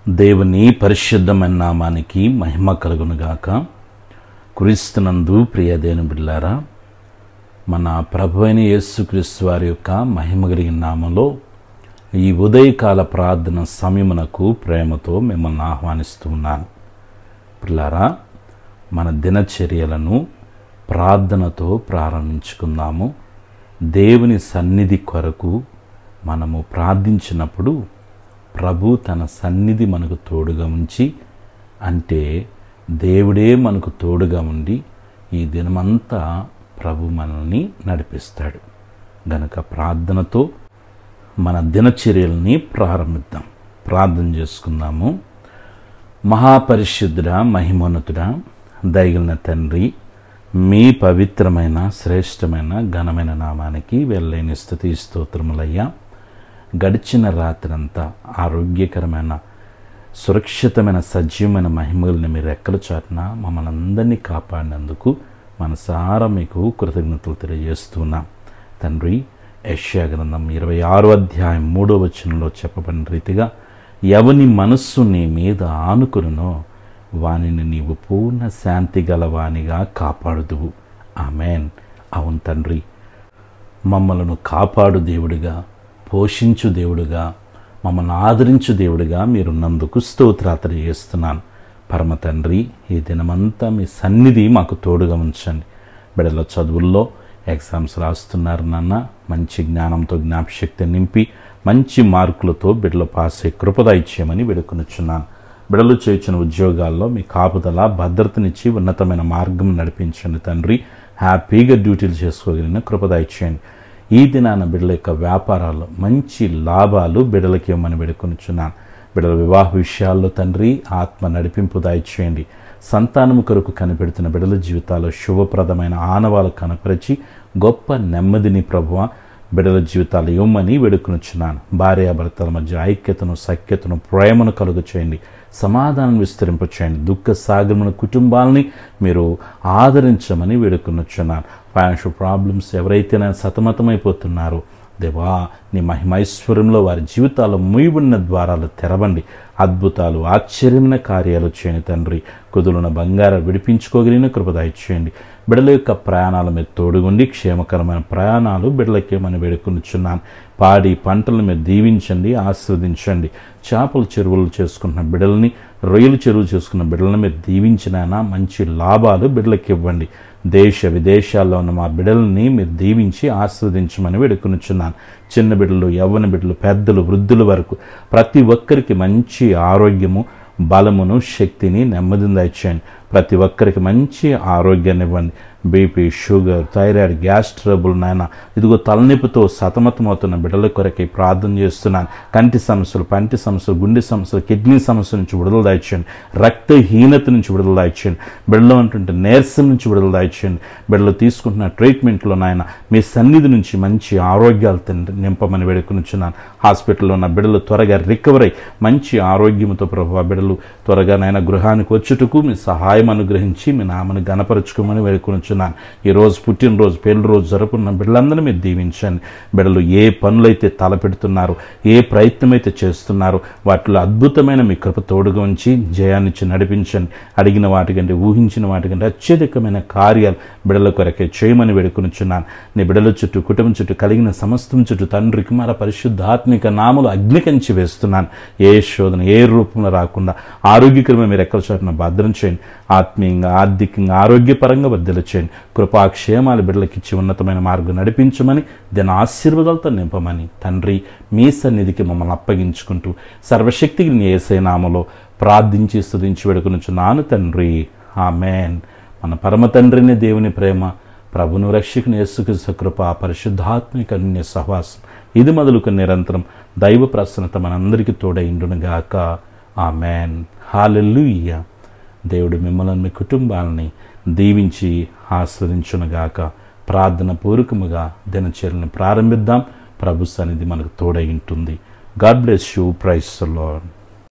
దేవుని పరిశుద్ధమైన నామానికి మహిమ కలుగునుగాక. క్రీస్తునందు ప్రియ దేవుని బిడ్డలారా, మన ప్రభువైన యేసుక్రీస్తు వారి యొక్క మహిమ కలిగిన నామంలో ఈ ఉదయకాల ప్రార్థన సమయమునకు ప్రేమతో మిమ్మల్ని ఆహ్వానిస్తూ ఉన్నాను. పిల్లారా, మన దినచర్యలను ప్రార్థనతో ప్రారంభించుకుందాము. దేవుని సన్నిధి కొరకు మనము ప్రార్థించినప్పుడు ప్రభు తన సన్నిధి మనకు తోడుగా ఉంచి, అంటే దేవుడే మనకు తోడుగా ఉండి ఈ దినమంతా ప్రభు మనల్ని నడిపిస్తాడు. గనుక ప్రార్థనతో మన దినచర్యల్ని ప్రారంభిద్దాం. ప్రార్థన చేసుకుందాము. మహాపరిశుద్ధుడా, మహిమోన్నతుడా, దయగలిగిన తండ్రి, మీ పవిత్రమైన శ్రేష్టమైన ఘనమైన నామానికి వెళ్ళలేని స్తుతి స్తోత్రములయ్యా. గడిచిన రాత్రంతా ఆరోగ్యకరమైన సురక్షితమైన సజీవమైన మహిమల్ని మీరు రెక్కల చాటున మమ్మల్ని అందరినీ కాపాడినందుకు మనసారా మీకు కృతజ్ఞతలు తెలియజేస్తున్నాం. తండ్రి, యెషయా గ్రంథం 26వ అధ్యాయం 3వ వచనంలో చెప్పబడిన రీతిగా, ఎవని మనస్సు నీ మీద ఆనుకునునో వానిని నీవు పూర్ణ శాంతి గలవానిగా కాపాడుదువు. ఆమెన్. అవును తండ్రి, మమ్మలను కాపాడు దేవుడిగా, పోషించు దేవుడుగా, మమ్మల్ని ఆదరించు దేవుడిగా మీరున్నందుకు స్తోత్రాలు చేస్తున్నాను. పరమ తండ్రి, ఈ దినమంతా మీ సన్నిధి మాకు తోడుగా ఉంచండి. బిడ్డల చదువుల్లో ఎగ్జామ్స్ రాస్తున్నారు నాన్న, మంచి జ్ఞానంతో జ్ఞాపశక్తి నింపి మంచి మార్కులతో బిడ్డలు పాస్ అయ్యే కృపద ఇచ్చేయమని వేడుకొనిచున్నాను. బిడ్డలు చేయించిన ఉద్యోగాల్లో మీ కాపుదల భద్రతనిచ్చి ఉన్నతమైన మార్గం నడిపించండి తండ్రి. హ్యాపీగా డ్యూటీలు చేసుకోగలిగిన కృపద ఇచ్చేయండి. ఈ దినాన బిడ్డల యొక్క వ్యాపారాలు మంచి లాభాలు బిడ్డలకి ఇవ్వమని వేడుకొనిచున్నాను. బిడ్డల వివాహ విషయాల్లో తండ్రి ఆత్మ నడిపింపు దయచేయండి. సంతానము కొరకు కనిపెడుతున్న బిడ్డల జీవితాల్లో శుభప్రదమైన ఆనవాలు కనపరిచి గొప్ప నెమ్మదిని ప్రభువ బిడ్డల జీవితాలు ఇవ్వమని వేడుకొనిచున్నాను. భార్యాభర్తల మధ్య ఐక్యతను, సఖ్యతను, ప్రేమను కలుగు చేయండి. సమాధానం విస్తరింప చేయండి. దుఃఖ సాగరమైన కుటుంబాలని మీరు ఆదరించమని వేడుకొనిచున్నాను. ఫైనాన్షియల్ ప్రాబ్లమ్స్ ఎవరైతే సతమతమైపోతున్నారో దేవా, నీ మహిమైశ్వర్యంలో వారి జీవితాల్లో మూయబడిన ద్వారాలు తెరవండి. అద్భుతాలు, ఆశ్చర్యమైన కార్యాలు చేయండి తండ్రి. కుదులున్న బంగారం విడిపించుకోగలిగిన కృపద ఇచ్చేయండి. బిడ్డల యొక్క ప్రయాణాల మీద తోడుగుండి క్షేమకరమైన ప్రయాణాలు బిడ్డలకే మనం వేడుకొనిచున్నాను. పాడి పంటలను మీరు దీవించండి, ఆస్వాదించండి. చేపల చెరువులు చేసుకున్న బిడ్డలని, రొయ్యలు చెరువులు చేసుకున్న బిడ్డలను మీరు దీవించినైనా మంచి లాభాలు బిడ్డలకి ఇవ్వండి. దేశ విదేశాల్లో ఉన్న మా బిడ్డలని మీరు దీవించి ఆస్వాదించమని వేడుకొనిచున్నాను. చిన్న బిడ్డలు, యవ్వన బిడ్డలు, పెద్దలు, వృద్ధుల వరకు ప్రతి ఒక్కరికి మంచి ఆరోగ్యము, బలమును, శక్తిని, నెమ్మదిని దయచేయండి. ప్రతి ఒక్కరికి మంచి ఆరోగ్యాన్ని ఇవ్వండి. BP, sugar, thyroid, gas trouble నాయన, ఇదిగో తలనొప్పితో సతమతమవుతున్న బిడ్డల కొరకై ప్రార్థన చేస్తున్నాను. కంటి సమస్యలు, పంటి సమస్యలు, గుండె సమస్యలు, కిడ్నీ సమస్యల నుంచి విడుదల దాయిచేయండి. రక్తహీనత నుంచి విడుదల దాయిచేయండి. బిడ్డలు అంటుంటే నీరసం నుంచి విడుదల దాయిచేయండి. బిడ్డలు తీసుకుంటున్న ట్రీట్మెంట్లో నాయన మీ సన్నిధి నుంచి మంచి ఆరోగ్యాలు నింపమని వేడుకొనిచున్నాను. హాస్పిటల్లో ఉన్న బిడ్డలు త్వరగా రికవర్ అయ్యి మంచి ఆరోగ్యంతో ప్రభు బిడ్డలు త్వరగా నాయన గృహానికి వచ్చుటకు మీ సహాయం అనుగ్రహించి మీ నామను గణపరచుకోమని వేడుకొనిచున్నాను. ఈరోజు పుట్టినరోజు, పెళ్లి రోజు జరుపుకున్న బిడ్డలందరినీ మీరు దీవించండి. బిడ్డలు ఏ పనులైతే తలపెడుతున్నారో, ఏ ప్రయత్నం అయితే చేస్తున్నారో వాటిలో అద్భుతమైన మీ కృప తోడుగా ఉంచి జయాన్నిచ్చి నడిపించండి. అడిగిన వాటికంటే, ఊహించిన వాటికంటే అత్యధికమైన కార్యాలు బిడ్డల కొరకే చేయమని వేడుకొనిచున్నాను. నీ బిడ్డల చుట్టూ, కుటుంబం చుట్టూ, కలిగిన సమస్తం చుట్టూ తండ్రి, కుమార, పరిశుద్ధాత్మిక నామలు అగ్నికంచి వేస్తున్నాను. ఏ శోధన, ఏ రూపంలో రాకుండా ఆరోగ్యకరమైన మీరు ఎక్కడ చాటున భద్రం చేయండి. ఆత్మీయంగా, ఆర్థికంగా, ఆరోగ్యపరంగా వర్ధల చేయండి. కృపాక్షేమాలు బిడ్డలకి ఇచ్చి ఉన్నతమైన మార్గం నడిపించమని, దాని ఆశీర్వాదాలతో నింపమని తండ్రి మీ సన్నిధికి మమ్మల్ని అప్పగించుకుంటూ సర్వశక్తికి నీ యేసయ్య నామములో ప్రార్థించి స్తుతించి వేడుకొనిచున్నాను తండ్రి. ఆమెన్. మన పరమ తండ్రిని దేవుని ప్రేమ, ప్రభును రక్షకుని యేసుక్రీస్తు కృప, పరిశుద్ధాత్మిక అన్య సహవాసం ఇది మొదలుకు నిరంతరం దైవ ప్రసన్నత మనందరికీ తోడైండునుగాక. ఆమెన్. హల్లెలూయా. దేవుడు మిమ్మల్ని, మీ కుటుంబాలని దీవించి ఆస్వాదించునుగాక. ప్రార్థన పూర్వకముగా దినచర్యలను ప్రారంభిద్దాం. ప్రభు సన్నిధి మనకు తోడై ఉంటుంది. God bless you. Praise the lord.